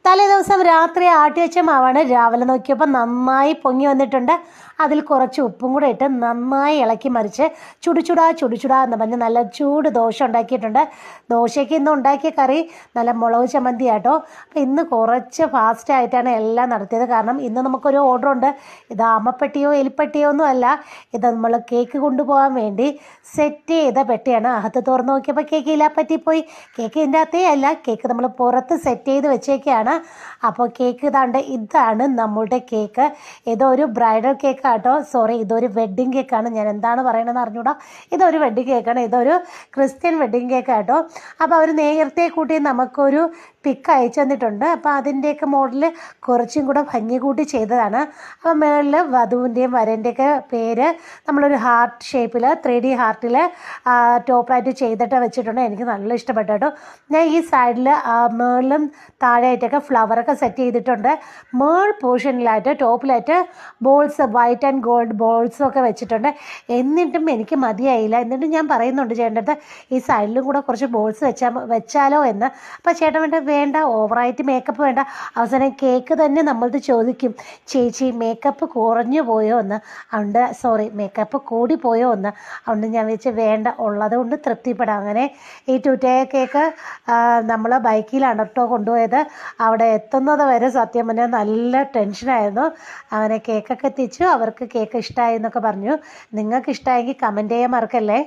തലേദിവസം രാത്രി ആട്ടി വെച്ച മാവാണ്. രാവിലെ നോക്കിയപ്പോൾ നന്നായി പൊങ്ങി വന്നിട്ടുണ്ട്. അതിൽ കുറച്ച് ഉപ്പും കൂടെ ഇട്ട് നന്നായി ഇളക്കി മറിച്ച് ചുടുചുടാ എന്ന് പറഞ്ഞ് നല്ല ചൂട് ദോശ ഉണ്ടാക്കിയിട്ടുണ്ട്. ദോശയ്ക്ക് ഇന്ന് ഉണ്ടാക്കിയ കറി നല്ല മുളക് ചമ്മന്തി ആട്ടോ. അപ്പോൾ ഇന്ന് കുറച്ച് ഫാസ്റ്റായിട്ടാണ് എല്ലാം നടത്തിയത്. കാരണം ഇന്ന് നമുക്കൊരു ഓർഡറുണ്ട്. ഇത് ആമപ്പെട്ടിയോ എലിപ്പെട്ടിയോ ഒന്നും അല്ല. ഇത് നമ്മൾ കേക്ക് കൊണ്ടുപോകാൻ വേണ്ടി സെറ്റ് ചെയ്ത പെട്ടിയാണ്. അകത്ത് തുറന്ന് നോക്കിയപ്പോൾ കേക്ക് ഇല്ല, പറ്റിപ്പോയി. കേക്ക് ഇതിൻ്റെ അകത്തേ അല്ല, കേക്ക് നമ്മൾ പുറത്ത് സെറ്റ് ചെയ്ത് വെച്ചേക്കാണ്. അപ്പോൾ കേക്ക് ഇതാണ് നമ്മളുടെ കേക്ക്. ഇതൊരു ബ്രൈഡൽ കേക്ക് ആട്ടോ. സോറി, ഇതൊരു വെഡ്ഡിങ് കേക്കാണ്. ഞാൻ എന്താണ് പറയണമെന്ന് അറിഞ്ഞൂടാ. ഇതൊരു വെഡ്ഡിങ് കേക്കാണ്. ഇതൊരു ക്രിസ്ത്യൻ വെഡ്ഡിങ് കേക്ക് ആട്ടോ. അപ്പോൾ അവർ നേരത്തെ കൂട്ടി നമുക്കൊരു പിക്ക് അയച്ചു തന്നിട്ടുണ്ട്. അപ്പോൾ അതിൻ്റെയൊക്കെ മോഡൽ കുറച്ചും കൂടെ ഭംഗി കൂട്ടി ചെയ്തതാണ്. അപ്പോൾ മുകളിൽ വധുവിൻ്റെയും വരൻ്റെയൊക്കെ പേര് നമ്മളൊരു ഹാർട്ട് ഷേപ്പിൽ 3D ഹാർട്ടിൽ ടോപ്പായിട്ട് ചെയ്തിട്ട് വെച്ചിട്ടുണ്ട്. എനിക്ക് നല്ല ഇഷ്ടപ്പെട്ടു കേട്ടോ. ഞാൻ ഈ സൈഡിൽ മുകളിലും താഴെയായിട്ടൊക്കെ ഫ്ലവറൊക്കെ സെറ്റ് ചെയ്തിട്ടുണ്ട്. മേൾ പോർഷനിലായിട്ട് ടോപ്പിലായിട്ട് ബോൾസ്, വൈറ്റ് ആൻഡ് ഗോൾഡ് ബോൾസും ഒക്കെ വെച്ചിട്ടുണ്ട്. എന്നിട്ടും എനിക്ക് മതിയായില്ല. എന്നിട്ടും ഞാൻ പറയുന്നുണ്ട് ചേട്ടൻ്റെ അടുത്ത്, ഈ സൈഡിലും കൂടെ കുറച്ച് ബോൾസ് വെച്ചാലോ എന്ന്. അപ്പോൾ ചേട്ടൻ വേണ്ട, ഓവറായിട്ട് മേക്കപ്പ് വേണ്ട. അവസാനം കേക്ക് തന്നെ നമ്മളത് ചോദിക്കും, ചേച്ചി മേക്കപ്പ് കുറഞ്ഞു പോയോ എന്ന്. അതുകൊണ്ട് സോറി, മേക്കപ്പ് കൂടി പോയോ എന്ന്. അതുകൊണ്ട് ഞാൻ വെച്ച് വേണ്ട, ഉള്ളത് കൊണ്ട് തൃപ്തിപ്പെടാം. അങ്ങനെ ഈ ടൂറ്റേ കേക്ക് നമ്മൾ ബൈക്കിലാണ് കേട്ടോ കൊണ്ടുപോയത്. അവിടെ എത്തുന്നത് വരെ സത്യം പറഞ്ഞാൽ നല്ല ടെൻഷനായിരുന്നു. അങ്ങനെ കേക്കൊക്കെ എത്തിച്ചു. അവർക്ക് കേക്ക് ഇഷ്ടമായി എന്നൊക്കെ പറഞ്ഞു. നിങ്ങൾക്ക് ഇഷ്ടമായെങ്കിൽ കമൻറ്റ് ചെയ്യാൻ മറക്കല്ലേ.